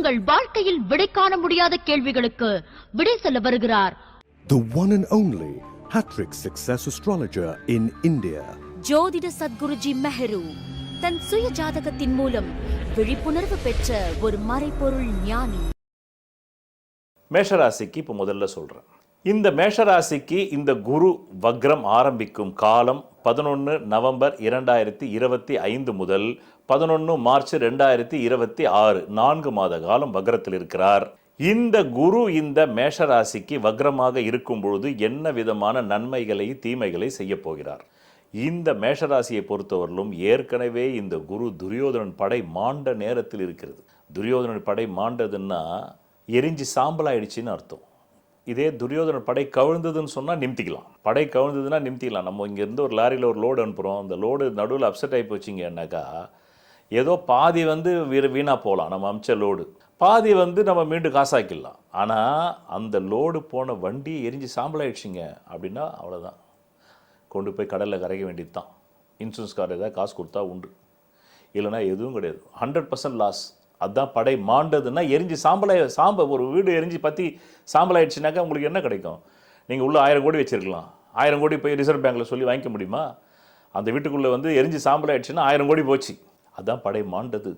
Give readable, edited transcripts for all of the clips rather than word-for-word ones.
உங்கள் வாழ்க்கையில் விடை காண முடியாத கேள்விகளுக்கு விடை சொல்ல வருகிறார். The one and only hat-trick success astrologer in India. ஜோதிட சத்குருஜி மெஹரு தன் சுய ஜாதகத்தின் மூலம் விழிப்புணர்வு பெற்ற ஒரு மறைபொருள் ஞானி. மேஷராசிக்கு இப்போ முதல்ல சொல்கிறேன். இந்த மேஷராசிக்கு இந்த குரு வக்ரம் ஆரம்பிக்கும் காலம் 11 நவம்பர் 2025 முதல் 11 மார்ச் 2026, 4 மாத காலம் வக்ரத்தில் இருக்கிறார். இந்த குரு இந்த மேஷராசிக்கு வக்ரமாக இருக்கும் பொழுது என்ன விதமான நன்மைகளை தீமைகளை செய்ய போகிறார்? இந்த மேஷராசியை பொறுத்தவரையிலும் ஏற்கனவே இந்த குரு துரியோதனன் படை மாண்ட நேரத்தில் இருக்கிறது. துரியோதனன் படை மாண்டதுன்னா எரிஞ்சு சாம்பலாயிடுச்சின்னு அர்த்தம். இதே துரியோதனன் படை கவிழ்ந்ததுன்னு சொன்னால் நிமித்திக்கலாம். படை கவிழ்ந்ததுன்னா நிமித்திக்கலாம். நம்ம இங்கேருந்து ஒரு லாரியில் ஒரு லோடு அனுப்புகிறோம், அந்த லோடு நடுவில் அப்செட் ஆகி போச்சிங்கன்னாக்கா ஏதோ பாதி வீணாக போகலாம், நம்ம அமிச்ச லோடு பாதி நம்ம மீண்டும் காசாக்கிடலாம். ஆனால் அந்த லோடு போன வண்டி எரிஞ்சு சாம்பலாயிடுச்சிங்க அப்படின்னா அவ்வளோதான், கொண்டு போய் கடலில் கரைக்க வேண்டியது தான். இன்சூரன்ஸ்கார் ஏதாவது காசு கொடுத்தா உண்டு, இல்லைனா எதுவும் கிடையாது. 100% லாஸ். அதுதான் படை மாண்டதுன்னா எரிஞ்சு ஒரு வீடு எரிஞ்சு பற்றி சாம்பலாயிடுச்சுனாக்கா உங்களுக்கு என்ன கிடைக்கும்? நீங்கள் உள்ள 1000 கோடி வச்சுருக்கலாம். 1000 கோடி போய் ரிசர்வ் பேங்க்கில் சொல்லி வாங்கிக்க முடியுமா? அந்த வீட்டுக்குள்ளே எரிஞ்சு சாம்பலாயிடுச்சுன்னா 1000 கோடி போச்சு. அதுதான் படை மாண்டது.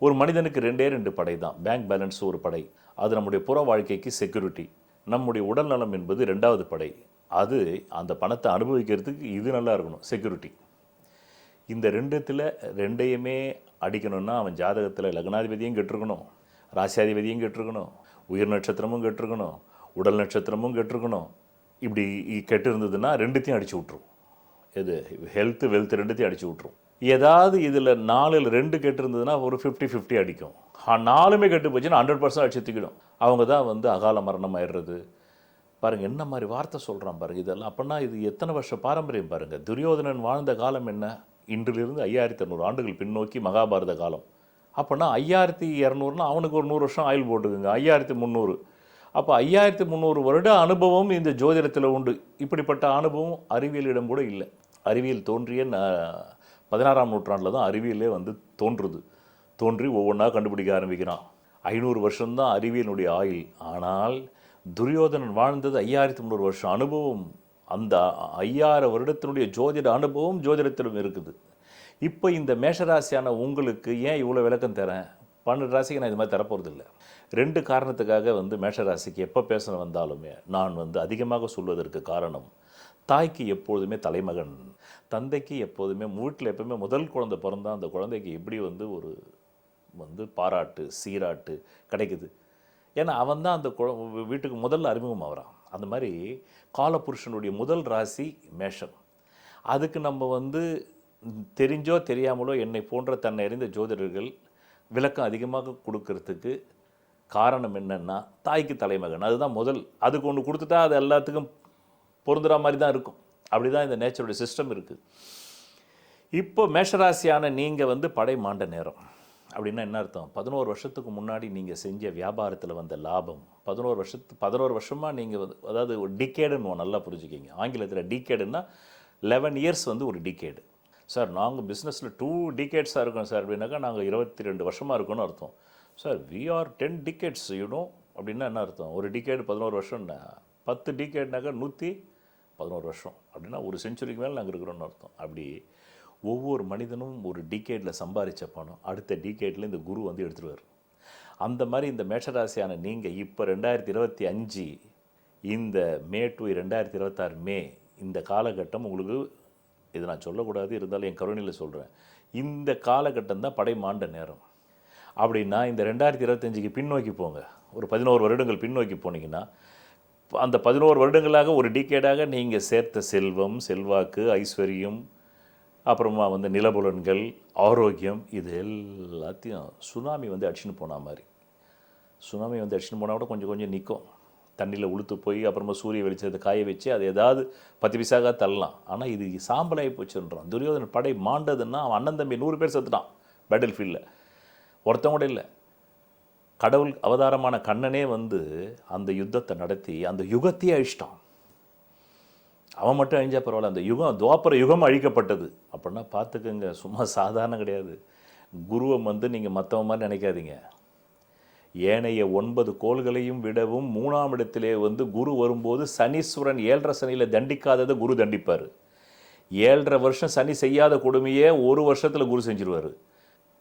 ஒரு மனிதனுக்கு 2 படை தான். பேங்க் பேலன்ஸ் ஒரு படை, அது நம்முடைய புற வாழ்க்கைக்கு செக்யூரிட்டி. நம்முடைய உடல் நலம் என்பது 2வது படை, அது அந்த பணத்தை அனுபவிக்கிறதுக்கு இது நல்லா இருக்கணும், செக்யூரிட்டி. இந்த 2த்தையுமே அடிக்கணும்னா அவன் ஜாதகத்தில் லக்னாதிபதியும் கெட்டிருக்கணும், ராசியாதிபதியும் கெட்டிருக்கணும், உயிர் நட்சத்திரமும் கெட்டிருக்கணும், உடல் நட்சத்திரமும் கெட்டிருக்கணும். இப்படி கெட்டு இருந்ததுன்னா 2த்தையும் அடித்து விட்ரும். எது ஹெல்த்து வெல்த் 2த்தையும் அடித்து விட்ரும். ஏதாவது இதில் 4ல் 2 கெட்டு இருந்ததுன்னா ஒரு 50-50 அடிக்கும். 4மே கெட்டு போச்சுன்னா 100% அடிச்சு தூக்கிடும். அவங்க தான் அகால மரணம் ஆயிடுறது. பாருங்கள் என்ன மாதிரி வார்த்தை சொல்கிறான் பாருங்கள். இதெல்லாம் அப்படின்னா இது எத்தனை வருஷம் பாரம்பரியம் பாருங்கள். துரியோதனன் வாழ்ந்த காலம் என்ன? இன்றிலிருந்து 5600 ஆண்டுகள் பின்னோக்கி மகாபாரத காலம். அப்படின்னா 5200னா அவனுக்கு ஒரு 100 வருஷம் ஆயுள் போட்டுக்குங்க, 5300. அப்போ 5300 வருட அனுபவம் இந்த ஜோதிடத்தில் உண்டு. இப்படிப்பட்ட அனுபவம் அறிவியலிடம் கூட இல்லை. அறிவியல் தோன்றிய 16ஆம் நூற்றாண்டில் தான் அறிவியலே தோன்றி ஒவ்வொன்றா கண்டுபிடிக்க ஆரம்பிக்கிறான். 500 வருஷம்தான் அறிவியலுடைய ஆயுள். ஆனால் துரியோதனன் வாழ்ந்தது 5300 வருஷம் அனுபவம். அந்த 5000 வருடத்தினுடைய ஜோதிட அனுபவம் ஜோதிடத்திலும் இருக்குது. இப்போ இந்த மேஷராசியான உங்களுக்கு ஏன் இவ்வளோ விளக்கம் தரேன்? 12 ராசிக்கு நான் இது மாதிரி தரப்போகிறது இல்லை. 2 காரணத்துக்காக மேஷராசிக்கு எப்போ பேச வந்தாலுமே நான் அதிகமாக சொல்வதற்கு காரணம், தாய்க்கு எப்பொழுதுமே தலைமகன், தந்தைக்கு எப்போதுமே வீட்டில் எப்போவுமே முதல் குழந்தை பிறந்தால் அந்த குழந்தைக்கு எப்படி ஒரு பாராட்டு சீராட்டு கிடைக்குது. ஏன்னா அவன் தான் அந்த வீட்டுக்கு முதல்ல அறிமுகம் ஆகிறான். அந்த மாதிரி காலபுருஷனுடைய முதல் ராசி மேஷம். அதுக்கு நம்ம தெரிஞ்சோ தெரியாமலோ என்னை போன்ற தன்னை அறிந்த ஜோதிடர்கள் விளக்கம் அதிகமாக கொடுக்கறதுக்கு காரணம் என்னென்னா தாய்க்கு தலைமகன், அதுதான் முதல். அதுக்கு ஒன்று கொடுத்துட்டா அது எல்லாத்துக்கும் பொருந்துகிற மாதிரி தான் இருக்கும். அப்படி தான் இந்த நேச்சருடைய சிஸ்டம் இருக்குது. இப்போ மேஷராசியான நீங்கள் படை மாண்ட நேரம் அப்படின்னா என்ன அர்த்தம்? 11 வருஷத்துக்கு முன்னாடி நீங்கள் செஞ்ச வியாபாரத்தில் வந்த லாபம் 11 வருஷமாக நீங்கள் அதாவது ஒரு டிகேடுன்னு நல்லா புரிஞ்சுக்கிங்க. ஆங்கிலத்தில் டிகேடுன்னா 11 இயர்ஸ் ஒரு டிகேடு. சார் நாங்கள் பிஸ்னஸில் 2 டிகேட்ஸாக இருக்கோம் சார் அப்படின்னாக்கா நாங்கள் 22 வருஷமாக இருக்கோன்னு அர்த்தம். சார் வி ஆர் 10 டிகேட்ஸ் அப்படின்னா என்ன அர்த்தம்? ஒரு டிகேடு 11 வருஷம்னா 10 டிகேட்னாக்கா 111 வருஷம் அப்படின்னா ஒரு செஞ்சுரிக்கு மேலே நாங்கள் இருக்கிறோன்னு அர்த்தம். அப்படி ஒவ்வொரு மனிதனும் ஒரு டிகேடில் சம்பாதிச்ச பணம் அடுத்த டிகேடில் இந்த குரு எடுத்துருவார். அந்த மாதிரி இந்த மேஷராசியான நீங்கள் இப்போ 2025 இந்த மே டு 2026 மே இந்த காலகட்டம் உங்களுக்கு, இது நான் சொல்லக்கூடாது இருந்தாலும் என் கருணையில் சொல்கிறேன், இந்த காலகட்டம் தான் படை மாண்ட நேரம். அப்படின்னா இந்த 2025க்கு பின்னோக்கி போங்க, ஒரு 11 வருடங்கள் பின்னோக்கி போனீங்கன்னா அந்த 11 வருடங்களாக ஒரு டிகேடாக நீங்கள் சேர்த்த செல்வம், செல்வாக்கு, ஐஸ்வர்யம், அப்புறமா நிலபுலன்கள், ஆரோக்கியம், இது எல்லாத்தையும் சுனாமி அடிச்சுன்னு போன மாதிரி. சுனாமி அடிச்சுன்னு போனால் கூட கொஞ்சம் கொஞ்சம் நிற்கும், தண்ணியில் உளுத்து போய் அப்புறமா சூரிய வெளிச்சத்தை காய வச்சு அது ஏதாவது 10 பைசாக தள்ளலாம். ஆனால் இது சாம்பலாகி போச்சுன்றான். துரியோதனன் படை மாண்டதுன்னா அவன் அண்ணன் தம்பி 100 பேர் செத்துட்டான் பேட்டில் ஃபீல்டில், ஒருத்தன் கூட இல்லை. கடவுள் அவதாரமான கண்ணனே அந்த யுத்தத்தை நடத்தி அந்த யுகத்தையே அழிச்சிட்டான். அவன் மட்டும் அழிஞ்சா பரவாயில்ல, அந்த யுகம் துவாபர யுகம் அழிக்கப்பட்டது. அப்படின்னா பார்த்துக்கங்க, சும்மா சாதாரண கிடையாது. குருவை நீங்கள் மற்றவன் மாதிரி நினைக்காதீங்க. ஏனைய 9 கோள்களையும் விடவும் 3ஆம் இடத்திலே வந்து குரு வரும்போது சனீஸ்வரன் 7.5 சனியில் தண்டிக்காததை குரு தண்டிப்பார். 7.5 வருஷம் சனி செய்யாத கொடுமையே ஒரு வருஷத்தில் குரு செஞ்சிருவார்.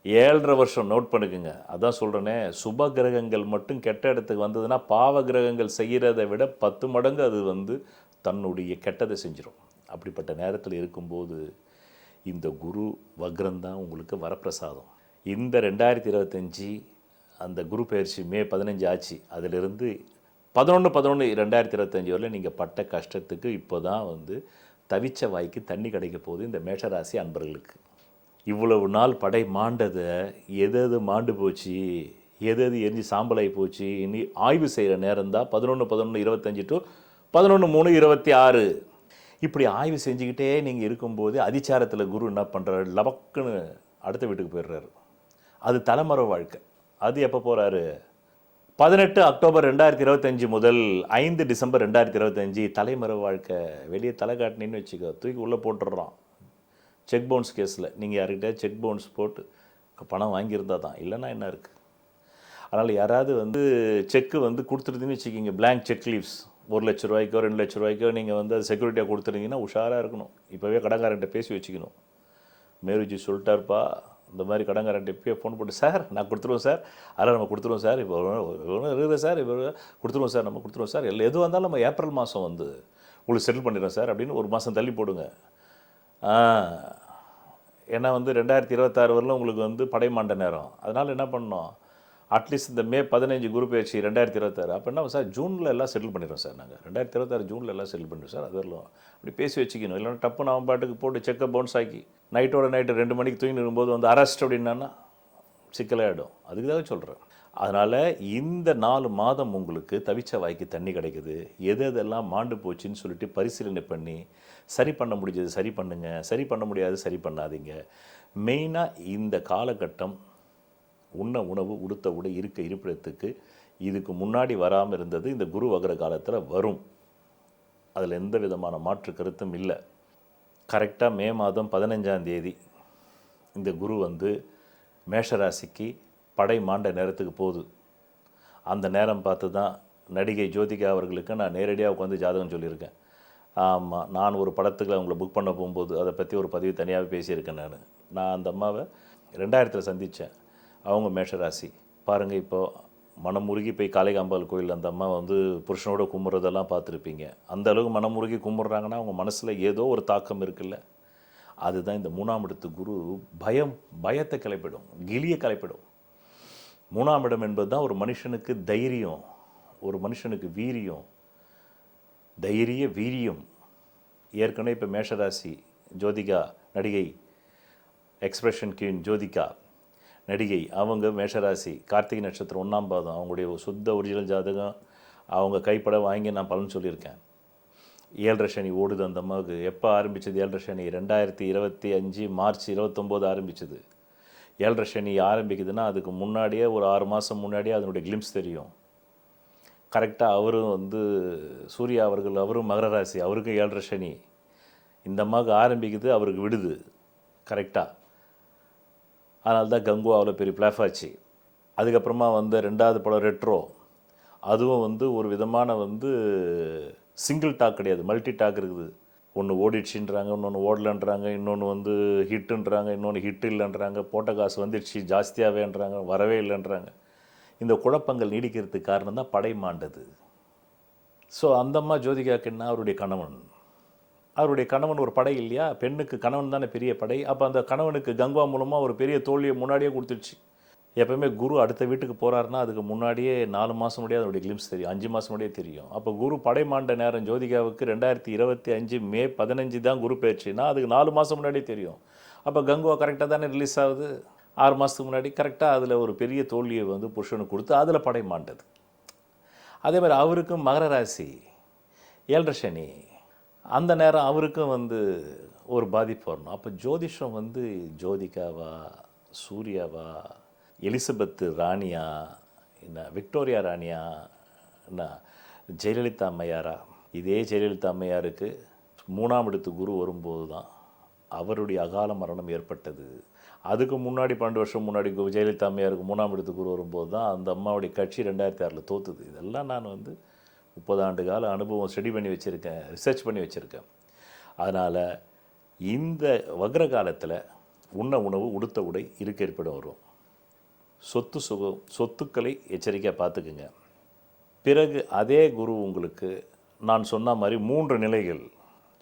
7.5 வருஷம் நோட் பண்ணுக்குங்க. அதான் சொல்கிறேனே, சுப கிரகங்கள் மட்டும் கெட்ட இடத்துக்கு வந்ததுன்னா பாவ கிரகங்கள் செய்கிறதை விட 10 மடங்கு அது வந்து தன்னுடைய கெட்டதை செஞ்சிடும். அப்படிப்பட்ட நேரத்தில் இருக்கும்போது இந்த குரு வக்ரம் தான் உங்களுக்கு வரப்பிரசாதம். இந்த 2025 அந்த குரு பயிற்சி மே 15 ஆச்சு. அதிலிருந்து 11/11/2025 வரையில் நீங்கள் பட்ட கஷ்டத்துக்கு இப்போ தான் வந்து தவிச்ச வாய்க்கு தண்ணி கிடைக்க போகுது இந்த மேஷராசி அன்பர்களுக்கு. இவ்வளவு நாள் படை மாண்டதை எது மாண்டு போச்சு, எது எரிஞ்சு சாம்பலாகி போச்சு, இனி ஆய்வு செய்கிற நேரம் தான் 11/11/25 டு 11/3/26. இப்படி ஆய்வு செஞ்சுக்கிட்டே நீங்கள் இருக்கும்போது அதிச்சாரத்தில் குரு என்ன பண்ணுறாரு, லபக்குன்னு அடுத்த வீட்டுக்கு போயிடுறாரு. அது தலைமறை வாழ்க்கை. அது எப்போ போகிறாரு, 18 அக்டோபர் 2025 முதல் 5 டிசம்பர் 2025 தலைமறை வாழ்க்கை. வெளியே தலை காட்டினு வச்சுக்கோ, தூக்கி உள்ளே போட்டுடுறான். செக் பவுன்ஸ் கேஸில் நீங்கள் யார்கிட்ட செக் பவுன்ஸ் போட்டு பணம் வாங்கியிருந்தா தான், இல்லைன்னா என்ன இருக்குது. அதனால் யாராவது வந்து செக்கு வந்து கொடுத்துருந்தீங்கன்னு வச்சுக்கிங்க, பிளாங்க் செக் லீவ்ஸ், 1 லட்ச ரூபாய்க்கோ 2 லட்ச ரூபாய்க்கோ நீங்கள் வந்து அது செக்யூரிட்டியாக கொடுத்துருந்தீங்கன்னா உஷாராக இருக்கணும். இப்போவே கடங்காரன்ட்ட பேசி வச்சுக்கணும். மேருஜி சொல்லிட்டாருப்பா, இந்த மாதிரி கடங்காரன்ட்ட இப்போயே ஃபோன் போட்டு, சார் நான் கொடுத்துருவோம் சார், அதெல்லாம் நம்ம கொடுத்துருவோம் சார், இப்போ இருக்குது சார், இப்போ கொடுத்துருவோம் சார், நம்ம கொடுத்துருவோம் சார், இல்லை எதுவாக இருந்தாலும் நம்ம ஏப்ரல் மாதம் வந்து உங்களுக்கு செட்டில் பண்ணிடுறோம் சார் அப்படின்னு 1 மாதம் தள்ளி போடுங்க. ஏன்னா வந்து 2026 வரலும் உங்களுக்கு வந்து படைமாண்ட நேரம். அதனால் என்ன பண்ணோம், அட்லீஸ்ட் இந்த மே 15 குரு பயிற்சி 2026 அப்போ என்ன சார் ஜூனில் எல்லாம் செட்டில் பண்ணிடுறோம் சார், நாங்கள் 2026 ஜூனில் எல்லாம் செட்டில் பண்ணிடுறோம் சார். அது வரலாம் அப்படி பேசி வச்சுக்கணும். இல்லைன்னா டப்புன்னு அவன் பாட்டுக்கு போட்டு செக்கை பவுன்ஸ் ஆக்கி நைட்டோட நைட்டு 2 மணிக்கு தூங்கி இருக்கும்போது வந்து அரெஸ்ட் அப்படின்னா சிக்கலாகிடும். அதுக்கு தான் சொல்கிறேன். அதனால் இந்த 4 மாதம் உங்களுக்கு தவிச்ச வாய்க்கு தண்ணி கிடைக்குது. எதெல்லாம் மாண்டு போச்சுன்னு சொல்லிட்டு பரிசீலனை பண்ணி சரி பண்ண முடிஞ்சது சரி பண்ணுங்க, சரி பண்ண முடியாது சரி பண்ணாதீங்க. மெயினாக இந்த காலகட்டம் உண்ண உணவு உடுத்த உடை இருக்க இருப்பிடத்துக்கு இதுக்கு முன்னாடி வராமல் இருந்தது இந்த குரு வக்ர காலத்தில் வரும். அதில் எந்த விதமான மாற்று கருத்தும் இல்லை. கரெக்டாக மே மாதம் 15ஆம் தேதி இந்த குரு வந்து மேஷராசிக்கு படை மாண்ட நேரத்துக்கு போகுது. அந்த நேரம் பார்த்து தான் நடிகை ஜோதிகா அவர்களுக்கு நான் நேரடியாக உட்காந்து ஜாதகம் சொல்லியிருக்கேன். ஆமாம், நான் ஒரு படத்துக்கு அவங்கள புக் பண்ண போகும்போது அதை பற்றி ஒரு பதிவு தனியாகவே பேசியிருக்கேன். நான் அந்த அம்மாவை 2000 சந்தித்தேன். அவங்க மேஷராசி பாருங்கள். இப்போது மனமுருகி போய் காளிகாம்பாள் கோயில் அந்த அம்மா வந்து புருஷனோட கும்பிட்றதெல்லாம் பார்த்துருப்பீங்க. அந்த அளவுக்கு மனமுருகி கும்பிட்றாங்கன்னா அவங்க மனசில் ஏதோ ஒரு தாக்கம் இருக்குல்ல. அதுதான் இந்த 3ஆம் இடத்து குரு பயத்தை கிளப்பிடும், கிளியை கிளப்பிடும். 3ஆம் இடம் என்பது தான் ஒரு மனுஷனுக்கு தைரியம், ஒரு மனுஷனுக்கு வீரியம், தைரிய வீரியம். ஏற்கனவே இப்போ மேஷராசி ஜோதிகா நடிகை, எக்ஸ்பிரஷன் கியூன் ஜோதிகா நடிகை, அவங்க மேஷராசி கார்த்திகை நட்சத்திரம் 1ஆம் பாதம். அவங்களுடைய சுத்த ஒரிஜினல் ஜாதகம் அவங்க கைப்பட வாங்கி நான் பலன் சொல்லியிருக்கேன். 7.5 சனி ஓடுது அந்த அம்மாவுக்கு. எப்போ ஆரம்பித்தது 7.5 சனி? 2025 மார்ச் 29 ஆரம்பிச்சது. 7.5 சனி ஆரம்பிக்குதுன்னா அதுக்கு முன்னாடியே ஒரு 6 மாதம் முன்னாடியே அதனுடைய கிளிம்ஸ் தெரியும். கரெக்டாக அவரும் வந்து சூர்யா அவர்கள், அவரும் மகர ராசி, அவருக்கும் 7.5 சனி. இந்த அம்மாவுக்கு ஆரம்பிக்குது, அவருக்கு விடுது கரெக்டாக. அதனால தான் கங்குவா அவ்வளோ பெரிய பிளாஃப் ஆச்சு. அதுக்கப்புறமா வந்து 2வது படம் ரெட்ரோ, அதுவும் வந்து ஒரு விதமான வந்து சிங்கிள் டாக் கிடையாது, மல்டி டாக் இருக்குது. ஒன்று ஓடிடுச்சுன்றாங்க, இன்னொன்று ஓடலன்றாங்க, இன்னொன்று வந்து ஹிட்டுன்றாங்க, இன்னொன்று ஹிட் இல்லைன்றாங்க, போட்ட காசு வந்துடுச்சு ஜாஸ்தியாகவேன்றாங்க, வரவே இல்லைன்றாங்க. இந்த குழப்பங்கள் நீடிக்கிறதுக்கு காரணம் தான் படை மாண்டது. ஸோ அந்தம்மா ஜோதிகாக்கு என்ன, அவருடைய கணவன் ஒரு படை இல்லையா, பெண்ணுக்கு கணவன் தானே பெரிய படை. அப்போ அந்த கணவனுக்கு கங்குவா மூலமாக ஒரு பெரிய தோல்வியை முன்னாடியே கொடுத்துடுச்சு. எப்போயுமே குரு அடுத்த வீட்டுக்கு போகிறாருன்னா அதுக்கு முன்னாடியே 4 மாதம் முன்னாடியே அதனுடைய கிளிம்ஸ் தெரியும், 5 மாதம் முன்னாடியே தெரியும். அப்போ குரு படை மாண்ட நேரம் ஜோதிகாவுக்கு 2025 மே 15 தான் குரு பயிற்சின்னா அதுக்கு 4 மாதம் முன்னாடியே தெரியும். அப்போ கங்குவா கரெக்டாக தானே ரிலீஸ் ஆகுது, 6 மாதத்துக்கு முன்னாடி. கரெக்டாக அதில் ஒரு பெரிய தோல்வியை வந்து புருஷனுக்கு கொடுத்து அதில் படை மாண்டது. அதே மாதிரி அவருக்கும் மகர ராசி 7.5 சனி, அந்த நேரம் அவருக்கும் வந்து ஒரு பாதிப்பு வரணும். அப்போ ஜோதிஷம் வந்து ஜோதிகாவா, சூர்யாவா, எலிசபெத் ராணியா, என்ன விக்டோரியா ராணியா, என்ன ஜெயலலிதா அம்மையாரா? இதே ஜெயலலிதா அம்மையாருக்கு 3ஆம் இடத்து குரு வரும்போது தான் அவருடைய அகால மரணம் ஏற்பட்டது. அதுக்கு முன்னாடி 12 வருஷம் முன்னாடி ஜெயலலிதா அம்மையாருக்கு 3ஆம் இடத்து குரு வரும்போது தான் அந்த அம்மாவுடைய கட்சி 2006 தோத்துது. இதெல்லாம் நான் 30 ஆண்டு கால அனுபவம் ஸ்டடி பண்ணி வச்சுருக்கேன், ரிசர்ச் பண்ணி வச்சுருக்கேன். அதனால் இந்த வக்ர காலத்தில் உண்ண உணவு, உடுத்த உடை, இருக்க இருப்பிடம் வரும். சொத்துக்களை எச்சரிக்கையாக பார்த்துக்குங்க. பிறகு அதே குரு உங்களுக்கு நான் சொன்ன மாதிரி 3 நிலைகள்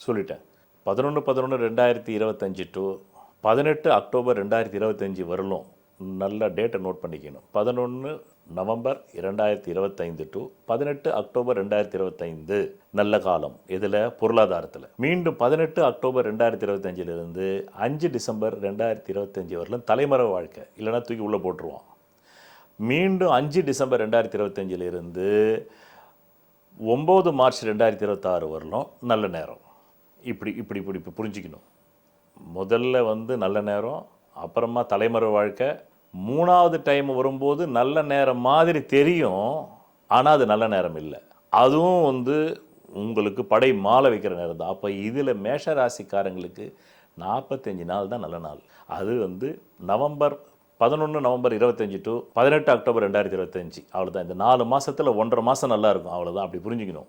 சொல்லிட்டேன். 11/11/2025 டு 18 அக்டோபர் 2025 வரலும் நல்ல டேட்டை நோட் பண்ணிக்கணும். 11 நவம்பர் 2025 டு 18 அக்டோபர் 2025 நல்ல காலம். இதில் பொருளாதாரத்தில் மீண்டும் 18 அக்டோபர் 2025 5 டிசம்பர் 2025 வரலும் தலைமறை வாழ்க்கை, இல்லைனா தூக்கி உள்ளே போட்டுருவான். மீண்டும் 5 டிசம்பர் 2025 9 மார்ச் 2026 வரலும் நல்ல நேரம். இப்படி புரிஞ்சிக்கணும். முதல்ல நல்ல நேரம், அப்புறமா தலைமறை வாழ்க்கை, 3ஆவது டைம் வரும்போது நல்ல நேரம் மாதிரி தெரியும், ஆனால் அது நல்ல நேரம் இல்லை. அதுவும் உங்களுக்கு படை மாலை வைக்கிற நேரம் தான். அப்போ இதில் மேஷ ராசிக்காரங்களுக்கு 45 நாள் தான் நல்ல நாள். அது 11 நவம்பர் 25 டு 18 அக்டோபர் 2025 அவ்வளோதான். இந்த 4 மாதத்தில் 1.5 மாதம் நல்லா இருக்கும், அவ்வளோதான். அப்படி புரிஞ்சுக்கணும்.